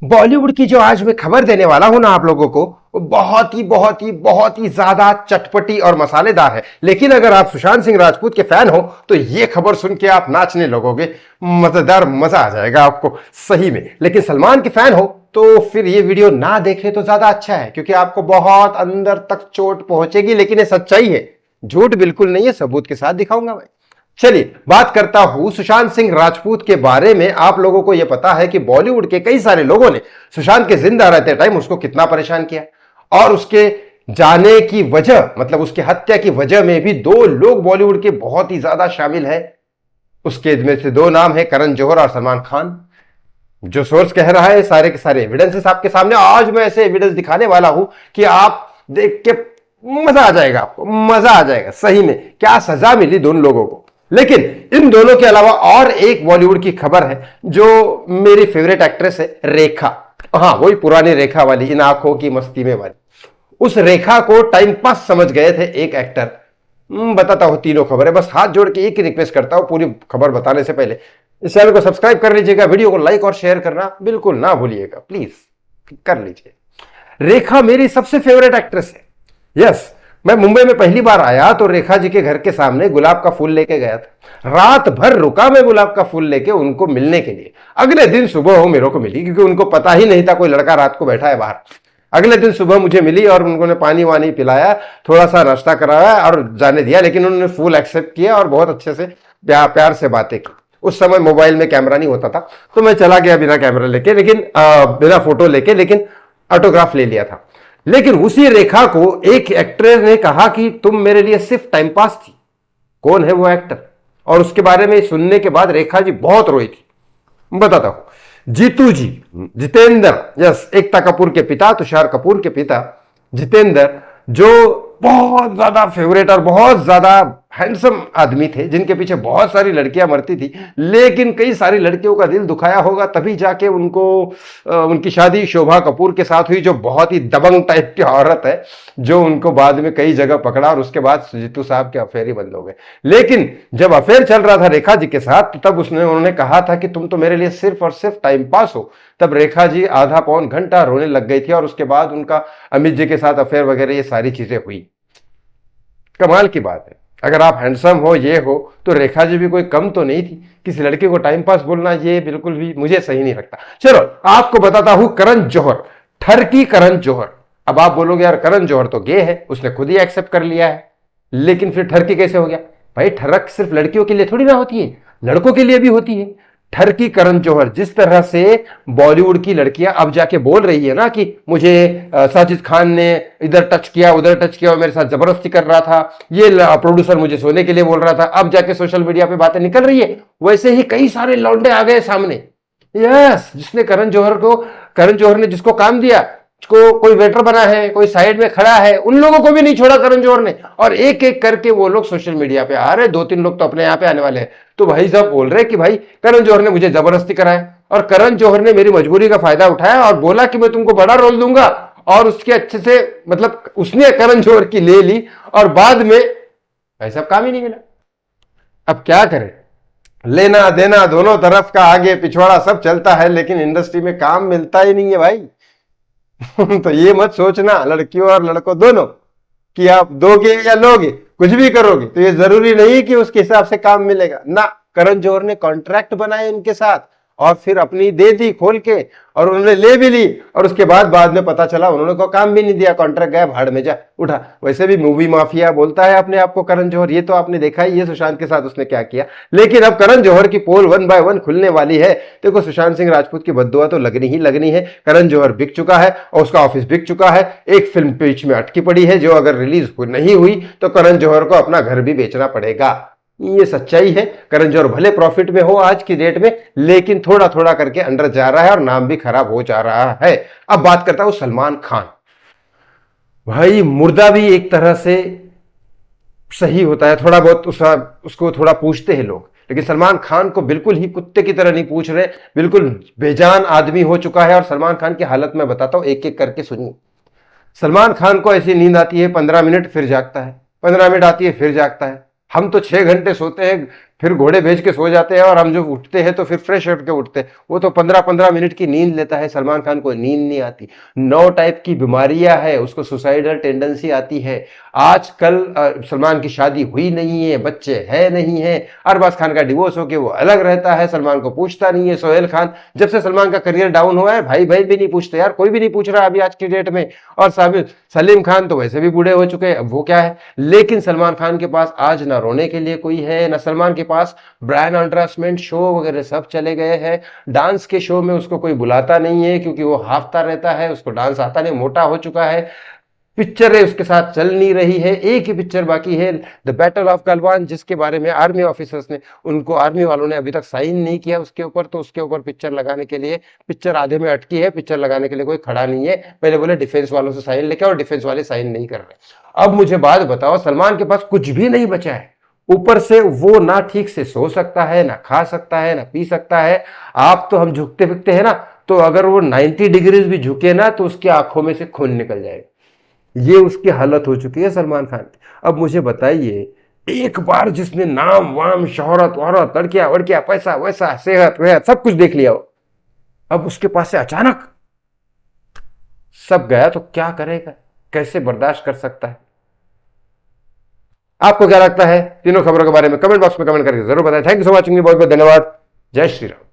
बॉलीवुड की जो आज मैं खबर देने वाला हूं ना आप लोगों को, वो बहुत ही ज्यादा चटपटी और मसालेदार है। लेकिन अगर आप सुशांत सिंह राजपूत के फैन हो तो ये खबर सुन के आप नाचने लगोगे, मजेदार, मजा आ जाएगा आपको सही में। लेकिन सलमान के फैन हो तो फिर ये वीडियो ना देखे तो ज्यादा अच्छा है, क्योंकि आपको बहुत अंदर तक चोट पहुंचेगी। लेकिन ये सच्चाई है, झूठ बिल्कुल नहीं है, सबूत के साथ दिखाऊंगा मैं। चलिए बात करता हूं सुशांत सिंह राजपूत के बारे में। आप लोगों को यह पता है कि बॉलीवुड के कई सारे लोगों ने सुशांत के जिंदा रहते टाइम उसको कितना परेशान किया, और उसके जाने की वजह, मतलब उसकी हत्या की वजह में भी दो लोग बॉलीवुड के बहुत ही ज्यादा शामिल है। उसके में से दो नाम है करण जौहर और सलमान खान। जो सोर्स कह रहा है, सारे के सारे एविडेंसेस आपके सामने। आज मैं ऐसे एविडेंस दिखाने वाला हूं कि आप देख के मजा आ जाएगा, आपको मजा आ जाएगा सही में, क्या सजा मिली दोनों लोगों को। लेकिन इन दोनों के अलावा और एक बॉलीवुड की खबर है जो मेरी फेवरेट एक्ट्रेस है, रेखा। हाँ, वही पुरानी रेखा वाली, इन आंखों की मस्ती में वाली। उस रेखा को टाइम पास समझ गए थे एक एक्टर। बताता हूं तीनों खबरें, बस हाथ जोड़ के एक ही रिक्वेस्ट करता हूं पूरी खबर बताने से पहले इस चैनल को सब्सक्राइब कर लीजिएगा, वीडियो को लाइक और शेयर करना बिल्कुल ना भूलिएगा, प्लीज कर लीजिए। रेखा मेरी सबसे फेवरेट एक्ट्रेस है। यस, मैं मुंबई में पहली बार आया तो रेखा जी के घर के सामने गुलाब का फूल लेके गया था। रात भर रुका मैं गुलाब का फूल लेके उनको मिलने के लिए। अगले दिन सुबह वो मेरे को मिली, क्योंकि उनको पता ही नहीं था कोई लड़का रात को बैठा है बाहर। अगले दिन सुबह मुझे मिली और उन्होंने पानी वानी पिलाया, थोड़ा सा नाश्ता कराया और जाने दिया। लेकिन उन्होंने फूल एक्सेप्ट किया और बहुत अच्छे से प्यार से बातें की। उस समय मोबाइल में कैमरा नहीं होता था तो मैं चला गया बिना कैमरा लेके, लेकिन बिना फोटो लेके, लेकिन ऑटोग्राफ ले लिया था। लेकिन उसी रेखा को एक एक्टर ने कहा कि तुम मेरे लिए सिर्फ टाइम पास थी। कौन है वो एक्टर? और उसके बारे में सुनने के बाद रेखा जी बहुत रोई थी। बताता हूं। जीतू जी, जितेंद्र, यस, एकता कपूर के पिता, तुषार कपूर के पिता जितेंद्र, जो बहुत ज्यादा फेवरेट और बहुत ज्यादा हैंडसम आदमी थे, जिनके पीछे बहुत सारी लड़कियां मरती थी, लेकिन कई सारी लड़कियों का दिल दुखाया होगा, तभी जाके उनको उनकी शादी शोभा कपूर के साथ हुई, जो बहुत ही दबंग टाइप की औरत है, जो उनको बाद में कई जगह पकड़ा और उसके बाद जीतू साहब के अफेयर ही बंद हो गए। लेकिन जब अफेयर चल रहा था रेखा जी के साथ, तब उन्होंने कहा था कि तुम तो मेरे लिए सिर्फ और सिर्फ टाइम पास हो। तब रेखा जी आधा पौन घंटा रोने लग गई थी और उसके बाद उनका अमित जी के साथ अफेयर वगैरह ये सारी चीजें हुई। कमाल की बात है, अगर आप हैंडसम हो, ये हो, तो रेखा जी भी कोई कम तो नहीं थी। किसी लड़की को टाइम पास बोलना ये बिल्कुल भी मुझे सही नहीं लगता। चलो आपको बताता हूं करण जौहर, ठरकी करण जौहर। अब आप बोलोगे यार करण जौहर तो गे है, उसने खुद ही एक्सेप्ट कर लिया है, लेकिन फिर ठरकी कैसे हो गया? भाई ठरक सिर्फ लड़कियों के लिए थोड़ी ना होती है, लड़कों के लिए भी होती है। ठरकी करण जौहर, जिस तरह से बॉलीवुड की लड़कियां अब जाके बोल रही है ना कि मुझे साजिद खान ने इधर टच किया, उधर टच किया और मेरे साथ जबरदस्ती कर रहा था, ये प्रोड्यूसर मुझे सोने के लिए बोल रहा था, अब जाके सोशल मीडिया पे बातें निकल रही है। वैसे ही कई सारे लौंडे आ गए सामने। यस, करण जौहर ने जिसको काम दिया, को कोई वेटर बना है, कोई साइड में खड़ा है, उन लोगों को भी नहीं छोड़ा करण जौहर ने, और एक एक करके वो लोग सोशल मीडिया पे आ रहे। 2-3 लोग तो अपने यहाँ पे आने वाले हैं। तो भाई साहब बोल रहे कि भाई करण जौहर ने मुझे जबरदस्ती कराया, और करण जौहर ने मेरी मजबूरी का फायदा उठाया और बोला कि मैं तुमको बड़ा रोल दूंगा, और उसके अच्छे से, मतलब उसने करण जौहर की ले ली और बाद में भाई साहब काम ही नहीं मिला। अब क्या करें, लेना देना दोनों तरफ का आगे पिछवाड़ा सब चलता है, लेकिन इंडस्ट्री में काम मिलता ही नहीं है भाई। तो ये मत सोचना लड़कियों और लड़कों दोनों कि आप दोगे या लोगे, कुछ भी करोगे तो ये जरूरी नहीं कि उसके हिसाब से काम मिलेगा ना। करण जौहर ने कॉन्ट्रैक्ट बनाए इनके साथ और फिर अपनी दे दी खोल के, और उन्होंने ले भी ली, और उसके बाद में पता चला उन्होंने को काम भी नहीं दिया, कॉन्ट्रैक्ट गया भाड़ में जा उठा। वैसे भी मूवी माफिया बोलता है अपने आप को करण जौहर, ये तो आपने देखा ही है सुशांत के साथ उसने क्या किया। लेकिन अब करण जौहर की पोल 1 बाय 1 खुलने वाली है। देखो सुशांत सिंह राजपूत की बद्दुआ तो लगनी ही लगनी है। करण जौहर बिक चुका है और उसका ऑफिस बिक चुका है। एक फिल्म बीच में अटकी पड़ी है, जो अगर रिलीज नहीं हुई तो करण जौहर को अपना घर भी बेचना पड़ेगा। ये सच्चाई है। करण जौहर भले प्रॉफिट में हो आज की डेट में, लेकिन थोड़ा थोड़ा करके अंडर जा रहा है और नाम भी खराब हो जा रहा है। अब बात करता हूं सलमान खान। भाई मुर्दा भी एक तरह से सही होता है, थोड़ा बहुत उसको थोड़ा पूछते हैं लोग, लेकिन सलमान खान को बिल्कुल ही कुत्ते की तरह नहीं पूछ रहे, बिल्कुल बेजान आदमी हो चुका है। और सलमान खान की हालत मैं बताता हूं, एक एक करके सुनिए। सलमान खान को ऐसी नींद आती है 15 मिनट फिर जागता है, 15 मिनट आती है फिर जागता है। हम तो 6 घंटे सोते हैं, फिर घोड़े भेज के सो जाते हैं और हम जो उठते हैं तो फिर फ्रेश होकर उठते हैं। वो तो 15-15 मिनट की नींद लेता है, सलमान खान को नींद नहीं आती। 9 टाइप की बीमारियां है, उसको सुसाइडल टेंडेंसी आती है। आजकल सलमान की शादी हुई नहीं है, बच्चे है नहीं है, अरबाज खान का डिवोर्स होके वो अलग रहता है, सलमान को पूछता नहीं है। सोहेल खान, जब से सलमान का करियर डाउन हुआ है भाई भाई भी नहीं पूछते यार, कोई भी नहीं पूछ रहा अभी आज की डेट में। और सलीम खान तो वैसे भी बूढ़े हो चुके हैं, अब वो क्या है। लेकिन सलमान खान के पास आज ना रोने के लिए कोई है, ना सलमान के पास ब्रांड एंडोर्समेंट शो वगैरह सब चले गए हैं। डांस के शो में उसको कोई बुलाता नहीं है क्योंकि वो हाफता रहता है, उसको डांस आता नहीं, मोटा हो चुका है। पिक्चर है उसके साथ चल नहीं रही है, एक ही पिक्चर बाकी है, द बैटल ऑफ गलवान, जिसके बारे में आर्मी ऑफिसर्स ने, उनको आर्मी वालों ने अभी तक साइन नहीं किया उसके ऊपर, तो उसके ऊपर पिक्चर लगाने के लिए, पिक्चर आधे में अटकी है, पिक्चर लगाने के लिए कोई खड़ा नहीं है। पहले बोले डिफेंस वालों से साइन लेके, और डिफेंस वाले साइन नहीं कर रहे। अब मुझे बात बताओ, सलमान के पास कुछ भी नहीं बचा है, ऊपर से वो ना ठीक से सो सकता है, ना खा सकता है, ना पी सकता है। आप तो हम झुकते फिरते हैं ना, तो अगर वो 90 डिग्रीज भी झुके ना तो उसकी आंखों में से खून निकल जाएगा। ये उसकी हालत हो चुकी है सलमान खान की। अब मुझे बताइए, एक बार जिसने नाम वाम शोहरत वहरत लड़कियां वड़कियां पैसा वैसा सेहत वेहत सब कुछ देख लिया हो, अब उसके पास से अचानक सब गया तो क्या करेगा, कैसे बर्दाश्त कर सकता है। आपको क्या लगता है तीनों खबरों के बारे में कमेंट बॉक्स में कमेंट करके जरूर बताएं। थैंक यू सो मच, बहुत बहुत धन्यवाद। जय श्री राम।